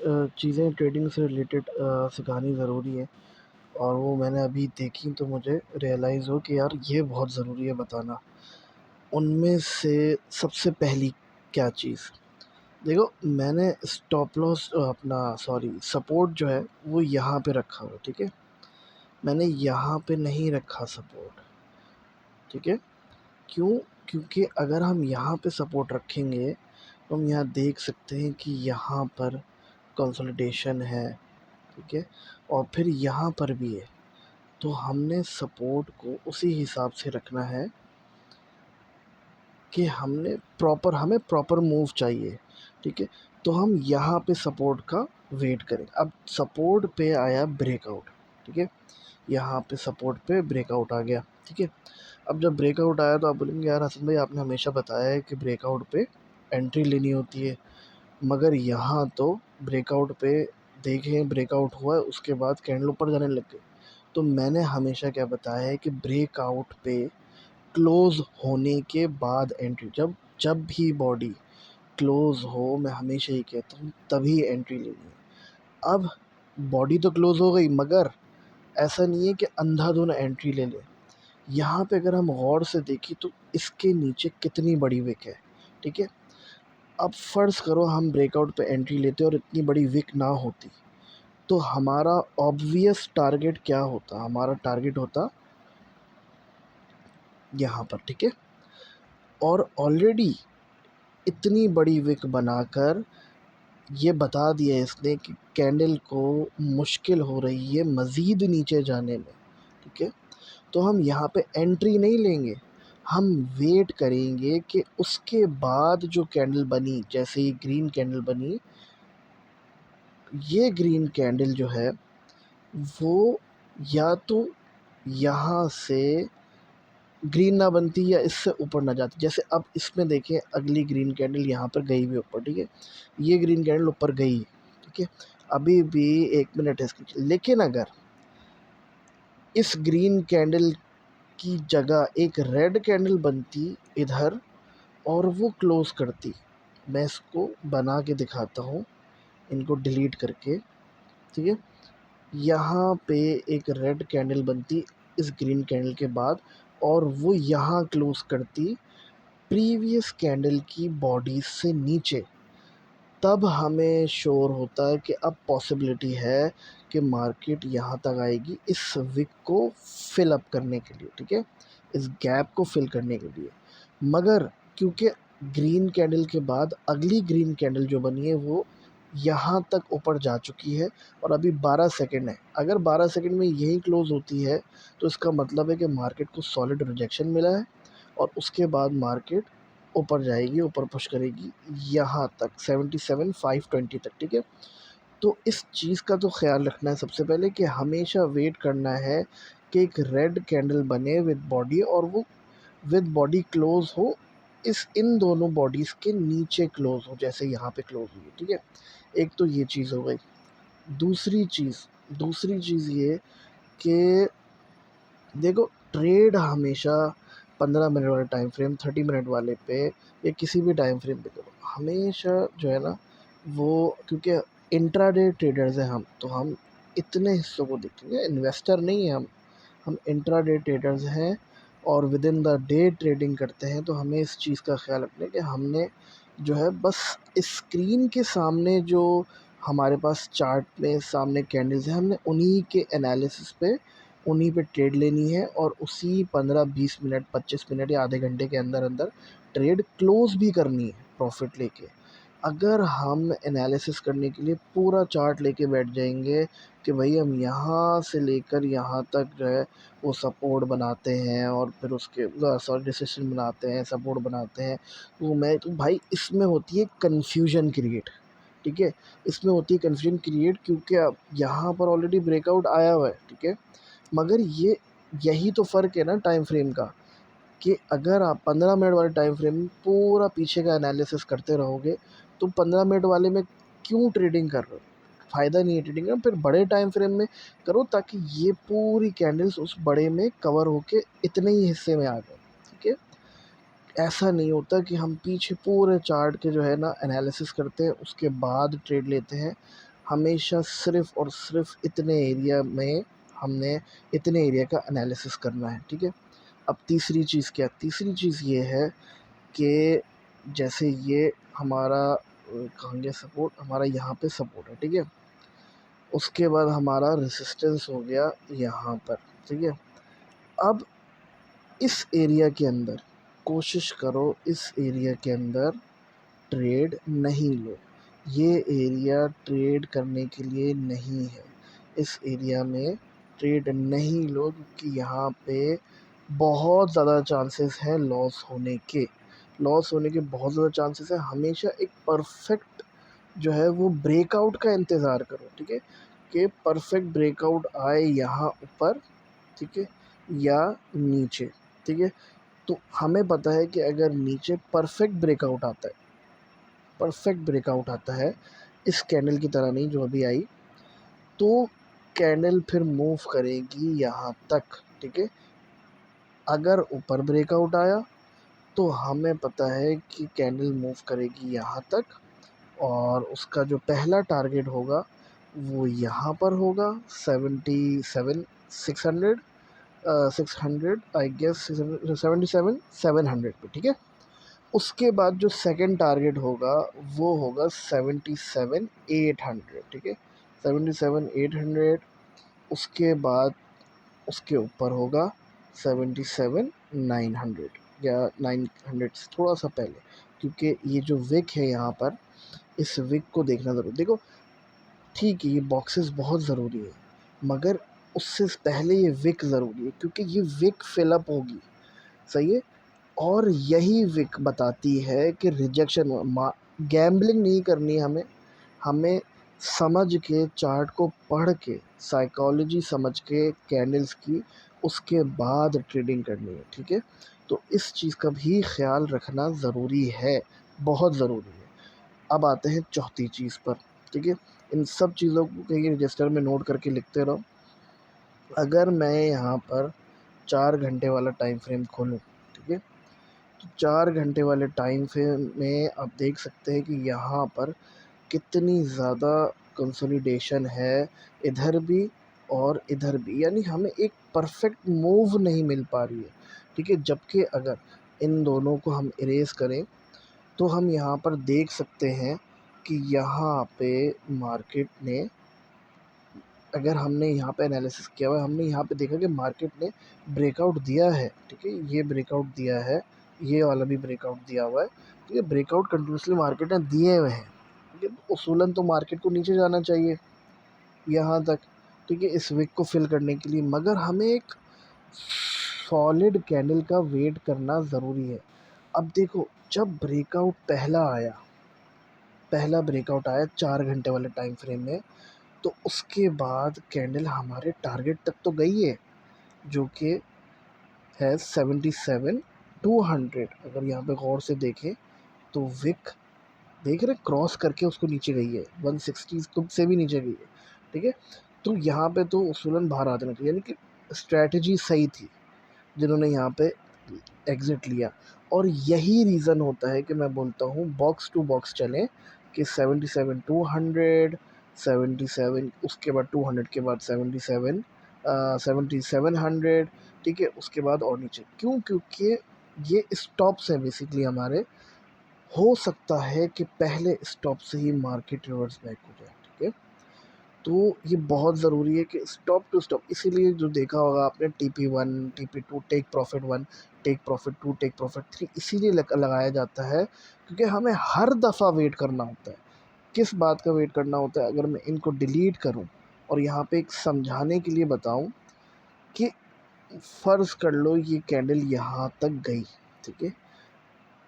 चीज़ें ट्रेडिंग से रिलेटेड सिखानी ज़रूरी है, और वो मैंने अभी देखी तो मुझे रियलाइज़ हो कि यार ये बहुत ज़रूरी है बताना। उनमें से सबसे पहली क्या चीज़, देखो मैंने स्टॉप लॉस अपना सॉरी सपोर्ट जो है वो यहाँ पे रखा हुआ है, ठीक है? मैंने यहाँ पे नहीं रखा सपोर्ट, ठीक है? क्यों? क्योंकि अगर हम यहाँ पे सपोर्ट रखेंगे तो हम यहाँ देख सकते हैं कि यहाँ पर कंसोलिडेशन है, ठीक है? और फिर यहाँ पर भी है, तो हमने सपोर्ट को उसी हिसाब से रखना है कि हमें प्रॉपर मूव चाहिए, ठीक है? तो हम यहाँ पे सपोर्ट का वेट करें। अब सपोर्ट पे आया ब्रेकआउट, ठीक है? यहाँ पे सपोर्ट पे ब्रेकआउट आ गया, ठीक है? अब जब ब्रेकआउट आया तो आप बोलेंगे यार हसन भाई आपने हमेशा बताया है कि ब्रेकआउट पे एंट्री लेनी होती है, मगर यहाँ तो ब्रेकआउट पे देखें ब्रेकआउट हुआ है उसके बाद कैंडल ऊपर जाने लग गई। तो मैंने हमेशा क्या बताया है कि ब्रेकआउट पे क्लोज़ होने के बाद एंट्री, जब जब भी बॉडी क्लोज़ हो मैं हमेशा ही कहता हूँ तभी एंट्री लेनी है। अब बॉडी तो क्लोज़ हो गई, मगर ऐसा नहीं है कि अंधाधुन एंट्री ले लें। यहाँ पे अगर हम गौर से देखें तो इसके नीचे कितनी बड़ी विक है, ठीक है? अब फ़र्ज़ करो हम ब्रेकआउट पे एंट्री लेते और इतनी बड़ी विक ना होती, तो हमारा ऑब्वियस टारगेट क्या होता? हमारा टारगेट होता यहाँ पर, ठीक है? और ऑलरेडी इतनी बड़ी विक बनाकर ये बता दिया इसने कि कैंडल को मुश्किल हो रही है मज़ीद नीचे जाने में, ठीक है? तो हम यहाँ पे एंट्री नहीं लेंगे, हम वेट करेंगे कि उसके बाद जो कैंडल बनी, जैसे ही ग्रीन कैंडल बनी, ये ग्रीन कैंडल जो है वो या तो यहाँ से ग्रीन ना बनती या इससे ऊपर ना जाती। जैसे अब इसमें देखें अगली ग्रीन कैंडल यहाँ पर गई हुई ऊपर, ठीक है? ये ग्रीन कैंडल ऊपर गई, ठीक है? अभी भी 1 मिनट है इसकी, लेकिन अगर इस ग्रीन कैंडल की जगह एक रेड कैंडल बनती इधर और वो क्लोज़ करती, मैं इसको बना के दिखाता हूँ, इनको डिलीट करके, ठीक है? यहाँ पे एक रेड कैंडल बनती इस ग्रीन कैंडल के बाद, और वो यहाँ क्लोज़ करती प्रीवियस कैंडल की बॉडी से नीचे, तब हमें श्योर होता है कि अब पॉसिबिलिटी है कि मार्केट यहाँ तक आएगी इस विक को फिल अप करने के लिए, ठीक है? इस गैप को फिल करने के लिए। मगर क्योंकि ग्रीन कैंडल के बाद अगली ग्रीन कैंडल जो बनी है वो यहाँ तक ऊपर जा चुकी है और अभी 12 सेकंड है। अगर 12 सेकंड में यही क्लोज़ होती है तो इसका मतलब है कि मार्केट को सॉलिड रिजेक्शन मिला है और उसके बाद मार्केट ऊपर जाएगी, ऊपर पुश करेगी यहाँ तक 77,520 तक, ठीक है? तो इस चीज़ का तो ख़्याल रखना है सबसे पहले कि हमेशा वेट करना है कि एक रेड कैंडल बने विद बॉडी, और वो विद बॉडी क्लोज़ हो इन दोनों बॉडीज़ के नीचे क्लोज़ हो, जैसे यहाँ पे क्लोज़ हुई है, ठीक है? एक तो ये चीज़ हो गई। दूसरी चीज़ ये कि देखो ट्रेड हमेशा 15 मिनट वाले टाइम फ्रेम, 30 मिनट वाले पे या किसी भी टाइम फ्रेम पे करो, हमेशा जो है ना वो, क्योंकि इंट्राडे ट्रेडर्स हैं हम, तो हम इतने हिस्सों को देखेंगे, इन्वेस्टर नहीं हैं हम इंट्राडे ट्रेडर्स हैं और with in the day trading करते हैं। तो हमें इस चीज़ का ख्याल रखना है कि हमने जो है बस स्क्रीन के सामने जो हमारे पास चार्ट में सामने कैंडल्स हैं, हमने उन्हीं के एनालिसिस पे उन्हीं पे ट्रेड लेनी है और उसी 15-20 मिनट 25 मिनट या आधे घंटे के अंदर अंदर ट्रेड क्लोज़ भी करनी है प्रॉफिट लेके। अगर हम एनालिसिस करने के लिए पूरा चार्ट लेके बैठ जाएंगे कि भाई हम यहाँ से लेकर यहाँ तक जो है वो सपोर्ट बनाते हैं और फिर उसके सॉरी रेजिस्टेंस बनाते हैं, सपोर्ट बनाते हैं, तो भाई इसमें होती है कन्फ्यूजन क्रिएट, ठीक है? इसमें होती है कन्फ्यूजन क्रिएट, क्योंकि अब यहाँ पर ऑलरेडी ब्रेकआउट आया हुआ है, ठीक है? मगर यही तो फ़र्क है ना टाइम फ्रेम का, कि अगर आप 15 मिनट वाले टाइम फ्रेम में पूरा पीछे का एनालिसिस करते रहोगे तो 15 मिनट वाले में क्यों ट्रेडिंग कर रहे हो? फ़ायदा नहीं है ट्रेडिंग का। फिर बड़े टाइम फ्रेम में करो ताकि ये पूरी कैंडल्स उस बड़े में कवर होके इतने ही हिस्से में आ जाए, ठीक है? ऐसा नहीं होता कि हम पीछे पूरे चार्ट के जो है ना एनालिसिस करते हैं उसके बाद ट्रेड लेते हैं। हमेशा सिर्फ़ और सिर्फ़ इतने एरिया में हमने इतने एरिया का एनालिसिस करना है, ठीक है। अब तीसरी चीज़ क्या, तीसरी चीज़ ये है कि जैसे ये हमारा कहेंगे सपोर्ट, हमारा यहाँ पे सपोर्ट है, ठीक है। उसके बाद हमारा रेजिस्टेंस हो गया यहाँ पर, ठीक है। अब इस एरिया के अंदर कोशिश करो, इस एरिया के अंदर ट्रेड नहीं लो। ये एरिया ट्रेड करने के लिए नहीं है। इस एरिया में ट्रेड नहीं लो, क्योंकि यहाँ पे बहुत ज़्यादा चांसेस हैं लॉस होने के। लॉस होने के बहुत ज़्यादा चांसेस हैं। हमेशा एक परफेक्ट जो है वो ब्रेकआउट का इंतज़ार करो, ठीक है, कि परफेक्ट ब्रेकआउट आए यहाँ ऊपर, ठीक है, या नीचे, ठीक है। तो हमें पता है कि अगर नीचे परफेक्ट ब्रेकआउट आता है, इस कैंडल की तरह नहीं जो अभी आई, तो कैंडल फिर मूव करेगी यहाँ तक, ठीक है। अगर ऊपर ब्रेकआउट आया तो हमें पता है कि कैंडल मूव करेगी यहाँ तक, और उसका जो पहला टारगेट होगा वो यहाँ पर होगा 77 600, 600 आई गेस, 77 700 पे, ठीक है। उसके बाद जो सेकंड टारगेट होगा वो होगा 77 800, ठीक है, 77 800। उसके बाद उसके ऊपर होगा 77 900, या 900 से थोड़ा सा पहले, क्योंकि ये जो विक है यहाँ पर, इस विक को देखना ज़रूर। देखो ठीक है, ये बॉक्सेस बहुत ज़रूरी है, मगर उससे पहले ये विक ज़रूरी है, क्योंकि ये विक फिलअप होगी, सही है। और यही विक बताती है कि रिजेक्शन गैम्बलिंग नहीं करनी हमें। हमें समझ के, चार्ट को पढ़ के, साइकोलॉजी समझ के कैंडल्स की, उसके बाद ट्रेडिंग करनी है, ठीक है। तो इस चीज़ का भी ख्याल रखना ज़रूरी है, बहुत ज़रूरी है। अब आते हैं चौथी चीज़ पर, ठीक है। इन सब चीज़ों को कहीं रजिस्टर में नोट करके लिखते रहो। अगर मैं यहाँ पर 4 घंटे वाला टाइम फ्रेम खोलूँ, ठीक है, तो 4 घंटे वाले टाइम फ्रेम में आप देख सकते हैं कि यहाँ पर कितनी ज़्यादा कंसोलिडेशन है, इधर भी और इधर भी, यानी हमें एक परफेक्ट मूव नहीं मिल पा रही है, ठीक है। जबकि अगर इन दोनों को हम इरेज़ करें तो हम यहाँ पर देख सकते हैं कि यहाँ पे मार्केट ने, अगर हमने यहाँ पे एनालिसिस किया हुआ है, हमने यहाँ पे देखा कि मार्केट ने ब्रेकआउट दिया है, ठीक है, ये ब्रेकआउट दिया है, ये वाला भी ब्रेकआउट दिया हुआ है, ठीक है। ब्रेकआउट कंटिन्यूसली मार्केट ने दिए हुए हैं, ठीक है। उसूलन तो मार्केट को नीचे जाना चाहिए यहाँ तक, ठीक है, इस विक को फिल करने के लिए, मगर हमें एक सॉलिड कैंडल का वेट करना ज़रूरी है। अब देखो, जब पहला ब्रेकआउट आया 4 घंटे वाले टाइम फ्रेम में, तो उसके बाद कैंडल हमारे टारगेट तक तो गई है, जो कि है 77 200। अगर यहाँ पे गौर से देखें तो विक, देख रहे, क्रॉस करके उसको नीचे गई है, 160 तुम से भी नीचे गई है, ठीक है। तो यहाँ पे तो उसूलन बाहर आ जाना चाहिए, यानी कि स्ट्रैटेजी सही थी जिन्होंने यहाँ पे एग्ज़िट लिया। और यही रीज़न होता है कि मैं बोलता हूँ बॉक्स टू बॉक्स चलें, कि 77 200, 77, उसके बाद 200 के बाद 77 7700, ठीक है। उसके बाद और नीचे क्यों, क्योंकि ये स्टॉप्स हैं बेसिकली हमारे। हो सकता है कि पहले स्टॉप से ही मार्केट रिवर्स बैक हो जाए, ठीक है। तो ये बहुत ज़रूरी है कि स्टॉप टू स्टॉप, इसीलिए जो देखा होगा आपने TP1 TP2, take profit 1, take profit 2, take profit 3, इसीलिए लगाया जाता है, क्योंकि हमें हर दफ़ा वेट करना होता है। किस बात का वेट करना होता है, अगर मैं इनको डिलीट करूं और यहाँ पे एक समझाने के लिए बताऊं, कि फ़र्ज़ कर लो ये कैंडल यहाँ तक गई, ठीक है,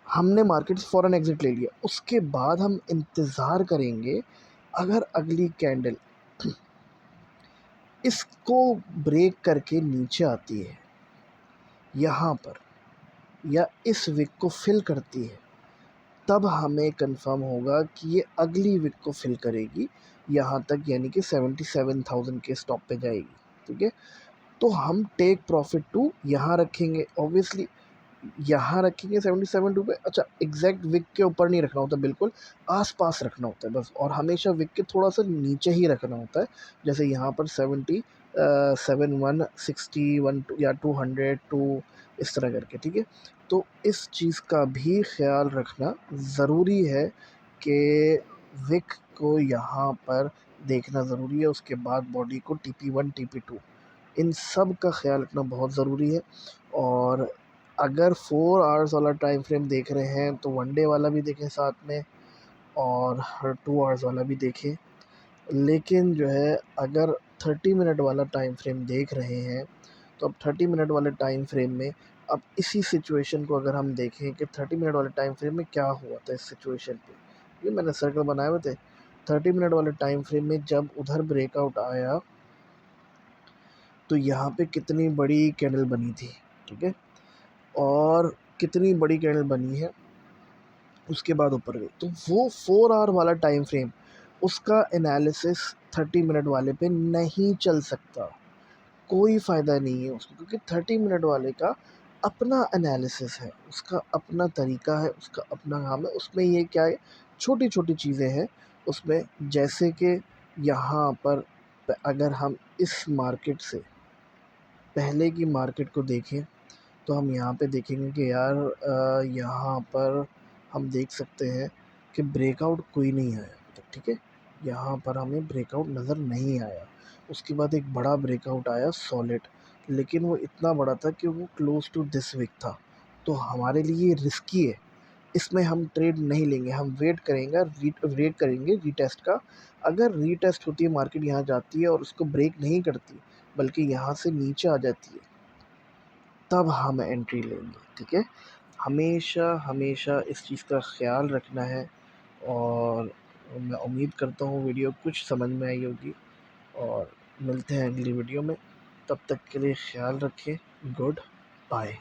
हमने मार्केट से फ़ौरन एग्ज़िट ले लिया, उसके बाद हम इंतज़ार करेंगे, अगर अगली कैंडल इसको ब्रेक करके नीचे आती है यहाँ पर, या इस विक को फिल करती है, तब हमें कंफर्म होगा कि ये अगली विक को फिल करेगी यहाँ तक, यानी कि 77,000 के स्टॉप पे जाएगी, ठीक है। तो हम टेक प्रॉफिट 2 यहाँ रखेंगे, ऑब्वियसली यहाँ रखेंगे 77 पे। अच्छा, एग्जैक्ट विक के ऊपर नहीं रखना होता, बिल्कुल आस-पास रखना होता है बस, और हमेशा विक के थोड़ा-सा नीचे ही रखना होता है। जैसे यहाँ पर 71, 60, 1 या 200, 2 इस तरह करके, ठीक है? तो इस चीज़ का भी ख़्याल रखना ज़रूरी है कि विक को यहाँ पर देखना ज़रूरी है। उसके बाद बॉडी को TP1, TP2 इन सब का ख़्याल रखना बहुत ज़रूरी है। और अगर 4 आवर्स वाला टाइम फ्रेम देख रहे हैं तो 1 डे वाला भी देखें साथ में, और हर 2 आवर्स वाला भी देखें। लेकिन जो है, अगर 30 मिनट वाला टाइम फ्रेम देख रहे हैं तो अब 30 मिनट वाले टाइम फ्रेम में, अब इसी सिचुएशन को अगर हम देखें कि 30 मिनट वाले टाइम फ्रेम में क्या हुआ था इस सिचुएशन पे, ये मैंने सर्कल बनाए हुए थे। 30 मिनट वाले टाइम फ्रेम में जब उधर ब्रेकआउट आया तो यहाँ पे कितनी बड़ी कैंडल बनी थी, ठीक है? और कितनी बड़ी कैंडल बनी है, उसके बाद ऊपर गई। तो वो 4 आवर वाला टाइम फ्रेम, उसका एनालिसिस 30 मिनट वाले पे नहीं चल सकता। कोई फ़ायदा नहीं है उसको, क्योंकि 30 मिनट वाले का अपना एनालिसिस है, उसका अपना तरीका है, उसका अपना काम है। उसमें ये क्या है, छोटी-छोटी चीज़ें हैं उसमें, जैसे कि यहाँ पर अगर हम इस मार्केट से पहले की मार्केट को देखें तो हम यहाँ पे देखेंगे कि यार यहाँ पर हम देख सकते हैं कि ब्रेकआउट कोई नहीं आया अभी तक, ठीक है? यहाँ पर हमें ब्रेकआउट नज़र नहीं आया। उसके बाद एक बड़ा ब्रेकआउट आया सॉलिड, लेकिन वो इतना बड़ा था कि वो क्लोज़ टू दिस विक था। तो हमारे लिए रिस्की है, इसमें हम ट्रेड नहीं लेंगे, हम वेट करेंगे रीटेस्ट का। अगर रीटेस्ट होती है, मार्केट यहाँ जाती है और उसको ब्रेक नहीं करती, बल्कि यहाँ से नीचे आ जाती है, तब हम एंट्री लेंगे, ठीक है? हमेशा हमेशा इस चीज़ का ख़्याल रखना है। और मैं उम्मीद करता हूँ वीडियो कुछ समझ में आई होगी, और मिलते हैं अगली वीडियो में। तब तक के लिए ख़्याल रखें। Good bye.